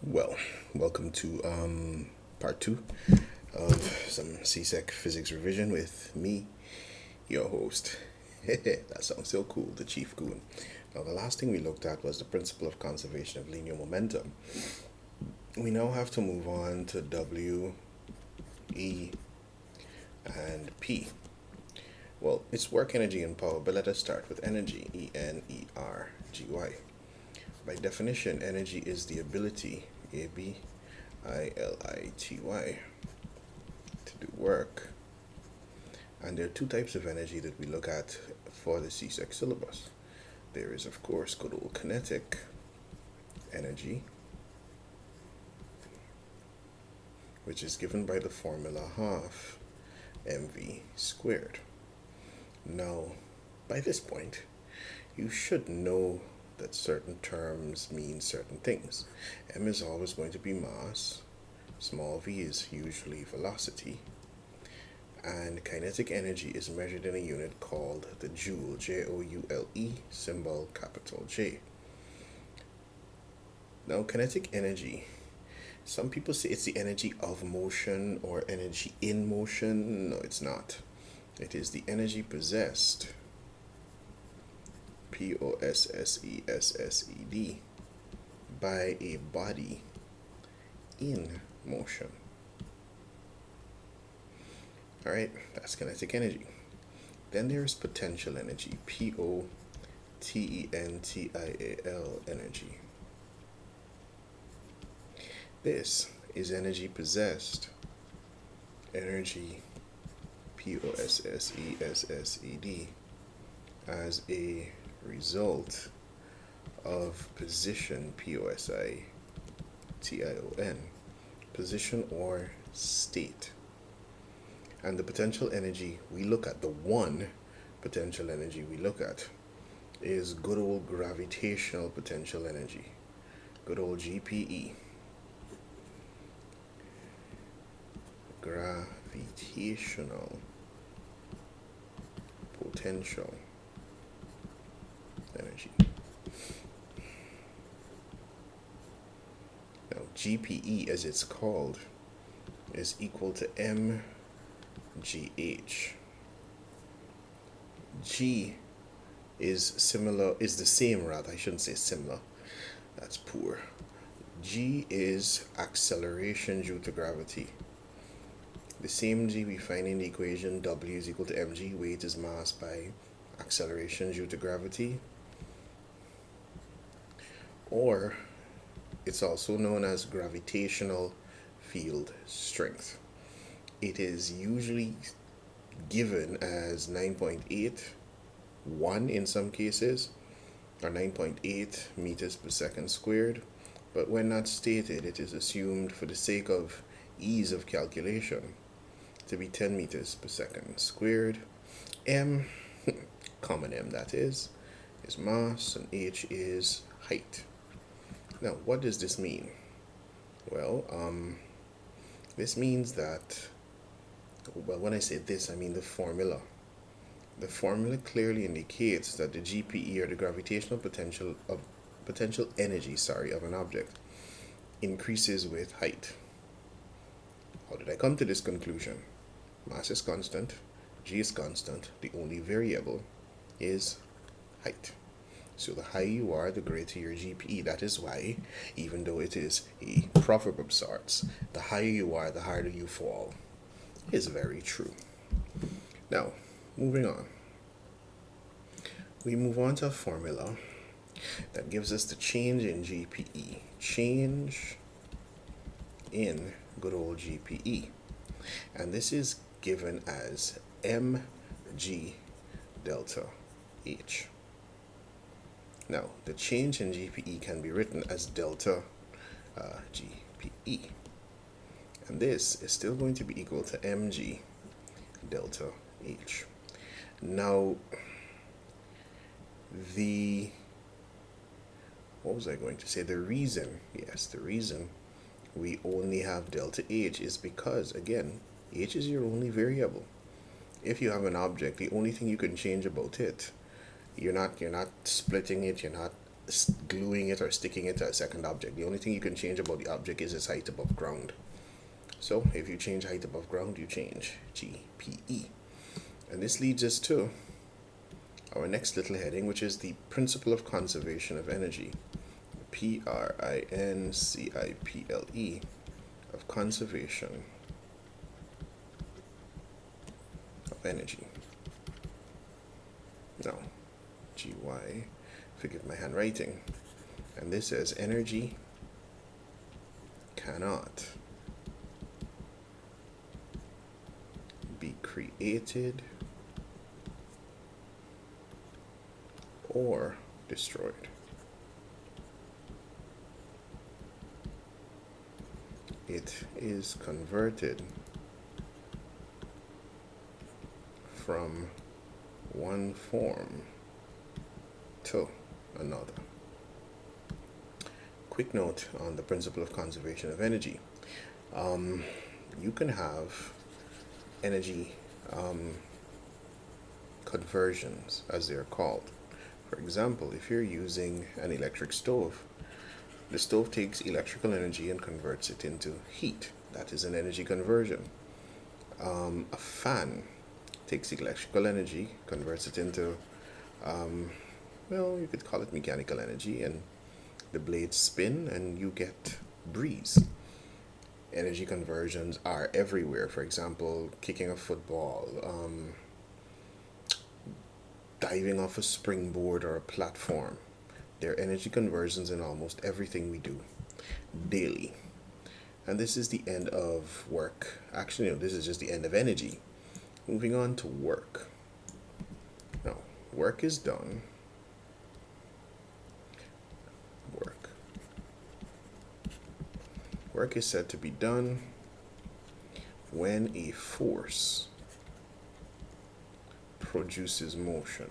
Well, welcome to part two of some CSEC physics revision with me, your host. That sounds so cool, the Chief Goon. Now, the last thing we looked at was the principle of conservation of linear momentum. We now have to move on to W, E, and P. Well, it's work, energy, and power, but let us start with energy, ENERGY. By definition, energy is the ability, ABILITY, to do work. And there are two types of energy that we look at for the CSEC syllabus. There is, of course, good old kinetic energy, which is given by the formula half mv squared. Now, by this point, you should know that certain terms mean certain things. M is always going to be mass, small v is usually velocity, and kinetic energy is measured in a unit called the joule, Joule, symbol capital J. Now, kinetic energy, some people say it's the energy of motion or energy in motion. No, it's not. It is the energy possessed, Possessed, by a body in motion. All right, that's kinetic energy. Then there is potential energy, Potential energy. This is energy possessed, energy, Possessed, as a result of position, Position, position or state. And the potential energy we look at, the one potential energy we look at, is good old gravitational potential energy, good old GPE. Gravitational potential energy. Now, GPE, as it's called, is equal to mgh. G is the same rather, I shouldn't say similar, that's poor. G is acceleration due to gravity. The same G we find in the equation, W is equal to mg, weight is mass by acceleration due to gravity. Or it's also known as gravitational field strength. It is usually given as 9.81 in some cases, or 9.8 meters per second squared, but when not stated, it is assumed for the sake of ease of calculation to be 10 meters per second squared. M, common M that is mass, and H is height. Now, what does this mean? Well, this means that, when I say this, I mean the formula. The formula clearly indicates that the GPE, or the gravitational potential energy, of an object increases with height. How did I come to this conclusion? Mass is constant, G is constant, the only variable is height. So the higher you are, the greater your GPE. That is why, even though it is a proverb of sorts, the higher you are, the harder you fall, is very true. Now, moving on. We move on to a formula that gives us the change in GPE. Change in good old GPE. And this is given as mg delta h. Now, the change in GPE can be written as delta GPE. And this is still going to be equal to mg delta h. Now, what was I going to say? The reason we only have delta h is because, again, h is your only variable. If you have an object, the only thing you can change about it, you're not splitting it, you're not gluing it or sticking it to a second object. The only thing you can change about the object is its height above ground. So if you change height above ground, you change GPE. And this leads us to our next little heading, which is the principle of conservation of energy. PRINCIPLE of conservation of energy. Now, GY, forgive my handwriting. And this says energy cannot be created or destroyed. It is converted from one form to another. Quick note on the principle of conservation of energy. You can have energy conversions, as they're called. For example, if you're using an electric stove, the stove takes electrical energy and converts it into heat. That is an energy conversion. A fan takes electrical energy, converts it into, well, you could call it mechanical energy, and the blades spin and you get breeze. Energy conversions are everywhere. For example, kicking a football, diving off a springboard or a platform. There are energy conversions in almost everything we do daily. And this is the end of work. Actually, no, this is just the end of energy. Moving on to work. Now, work is done. Work is said to be done when a force produces motion.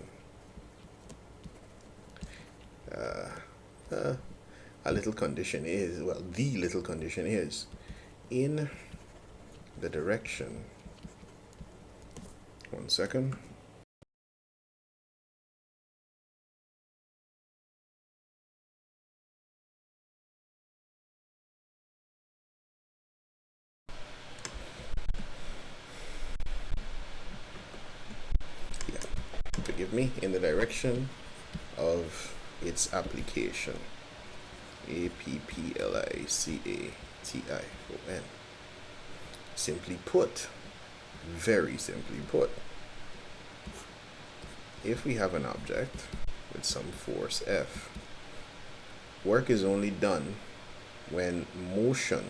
A little condition is, well, the little condition is in the direction. One second. Forgive me, in the direction of its application. APPLICATION. Simply put, very simply put, if we have an object with some force F, work is only done when motion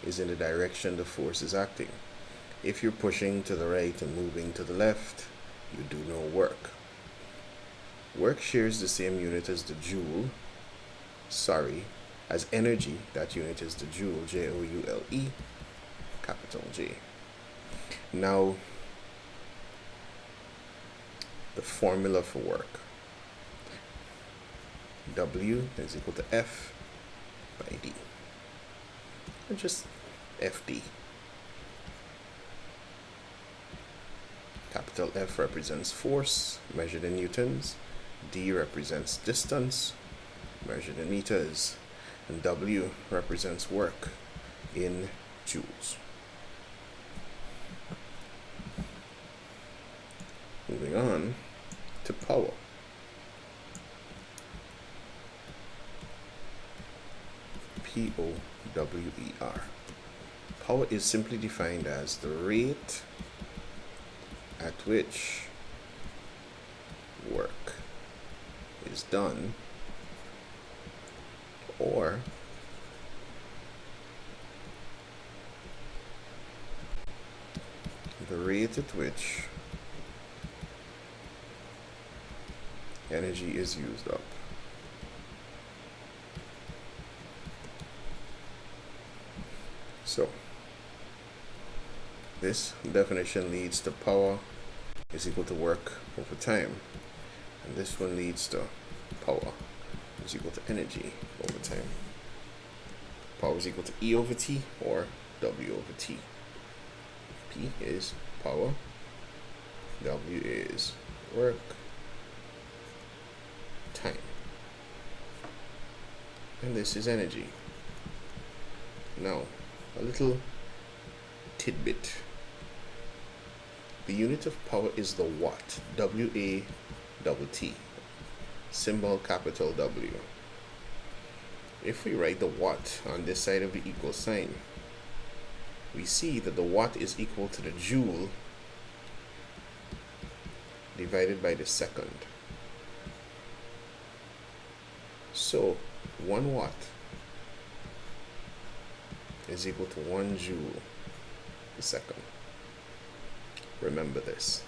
is in the direction the force is acting. If you're pushing to the right and moving to the left, you do no work. Work shares the same unit as the joule, as energy. That unit is the joule, Joule, capital J. Now, the formula for work. W is equal to F by D. Or just FD. Capital F represents force, measured in newtons. D represents distance, measured in meters. And W represents work in joules. Moving on to power. POWER. Power is simply defined as the rate at which work is done, or the rate at which energy is used up. So, this definition leads to power is equal to work over time. And this one leads to power is equal to energy over time. Power is equal to E over T or W over T. P is power, W is work, time. and this is energy. Now, a little tidbit. The unit of power is the watt, W-A-T-T, symbol capital W. If we write the watt on this side of the equal sign, we see that the watt is equal to the joule divided by the second. So 1 watt is equal to 1 joule per second. Remember this.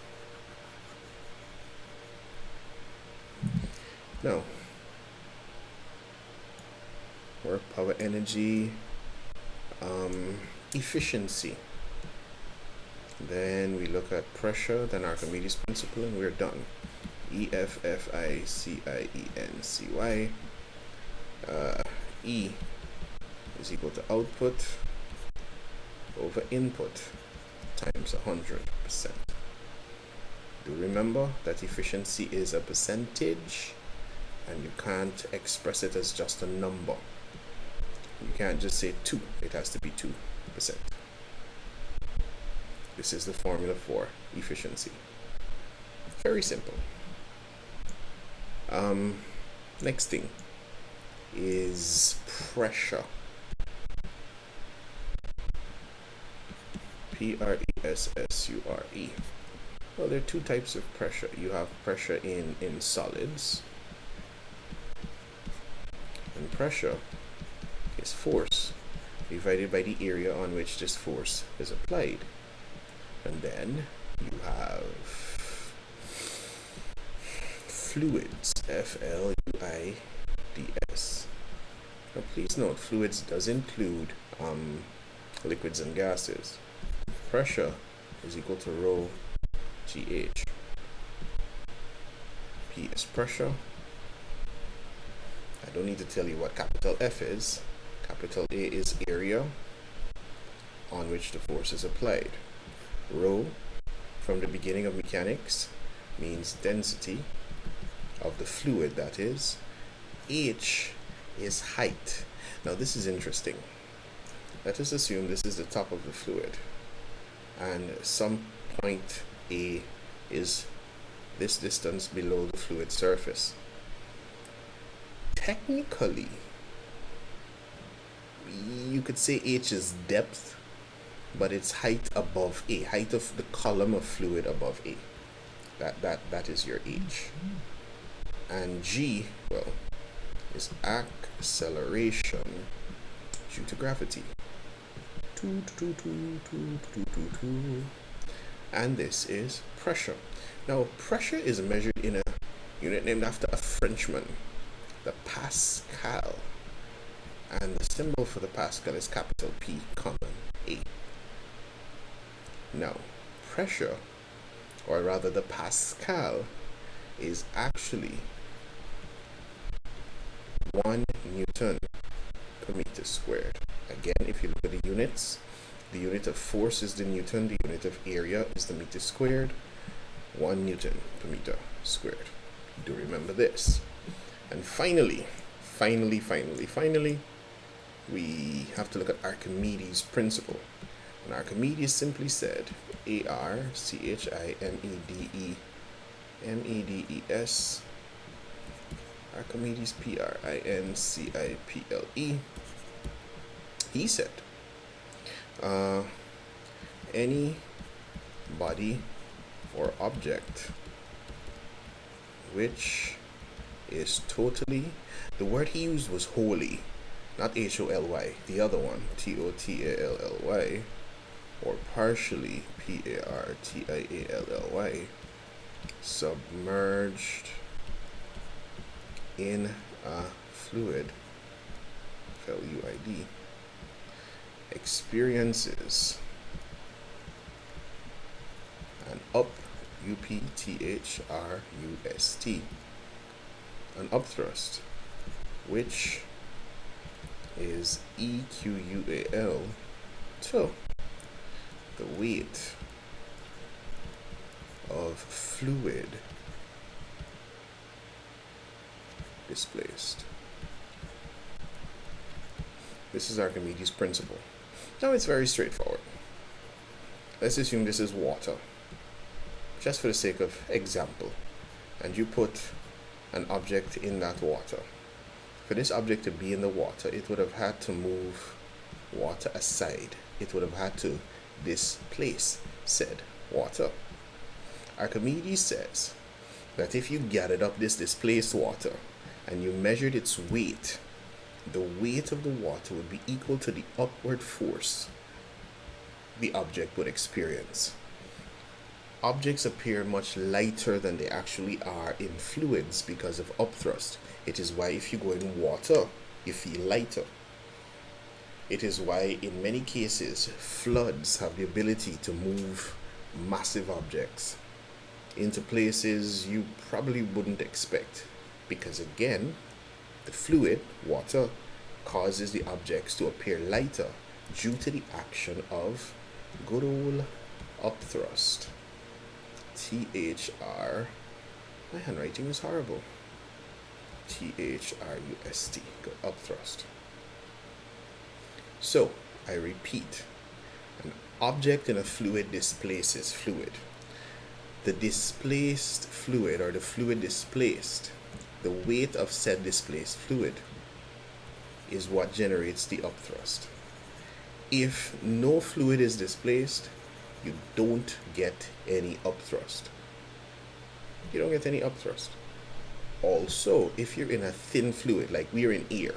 Now, work, power, energy, efficiency. Then we look at pressure, then Archimedes principle, and we're done. E-F-F-I-C-I-E-N-C-Y. E is equal to output over input times 100%. Do remember that efficiency is a percentage, and you can't express it as just a number. You can't just say 2, it has to be 2%. This is the formula for efficiency. Very simple. Next thing is pressure. P-R-E-S-S-U-R-E. Well, there are 2 types of pressure. You have pressure in solids, and pressure is force divided by the area on which this force is applied. And then you have fluids, F-L-U-I-D-S. Now please note, fluids does include liquids and gases. Pressure is equal to rho GH. P is pressure. I don't need to tell you what capital F is. Capital A is area on which the force is applied. Rho, from the beginning of mechanics, means density of the fluid, that is. H is height. Now this is interesting. Let us assume this is the top of the fluid, and some point A is this distance below the fluid surface. Technically, you could say H is depth, but it's height above A, height of the column of fluid above A. That is your H. And G, well, is acceleration due to gravity. And this is pressure. Now, pressure is measured in a unit named after a Frenchman, the Pascal. And the symbol for the Pascal is capital P, comma A. Now, pressure, or rather the Pascal, is actually 1 Newton per meter squared. Again, if you look at the units, the unit of force is the Newton, the unit of area is the meter squared. 1 Newton per meter squared. Do remember this. And finally, we have to look at Archimedes' principle. And Archimedes simply said, A-R-C-H-I-M-E-D-E-M-E-D-E-S, Archimedes, P-R-I-N-C-I-P-L-E. He said, any body or object which is totally, the word he used was wholly, not H-O-L-Y, the other one, T-O-T-A-L-L-Y, or partially, P-A-R-T-I-A-L-L-Y, submerged in a fluid, F-L-U-I-D, experiences an U-P-T-H-R-U-S-T, an upthrust, which is equal to the weight of fluid displaced. This is Archimedes' principle. Now it's very straightforward. Let's assume this is water, just for the sake of example, and you put an object in that water. For this object to be in the water, it would have had to move water aside. It would have had to displace said water. Archimedes says that if you gathered up this displaced water and you measured its weight, the weight of the water would be equal to the upward force the object would experience. Objects appear much lighter than they actually are in fluids because of upthrust. It is why if you go in water, you feel lighter. It is why in many cases, floods have the ability to move massive objects into places you probably wouldn't expect. Because again, the fluid, water, causes the objects to appear lighter due to the action of good old upthrust. THR, my handwriting is horrible. THRUST, good, upthrust. So, I repeat, an object in a fluid displaces fluid. The displaced fluid, or the fluid displaced, the weight of said displaced fluid is what generates the upthrust. If no fluid is displaced, you don't get any upthrust. You don't get any upthrust. Also, if you're in a thin fluid, like we're in air,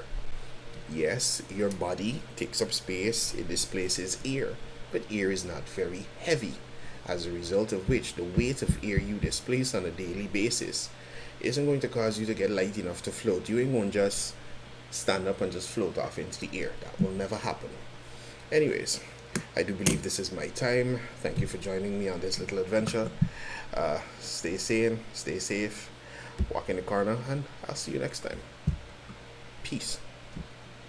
yes, your body takes up space, it displaces air, but air is not very heavy, as a result of which the weight of air you displace on a daily basis isn't going to cause you to get light enough to float. You ain't going to just stand up and just float off into the air. That will never happen. Anyways, I do believe this is my time. Thank you for joining me on this little adventure. Stay sane, stay safe, walk in the corner, and I'll see you next time. Peace.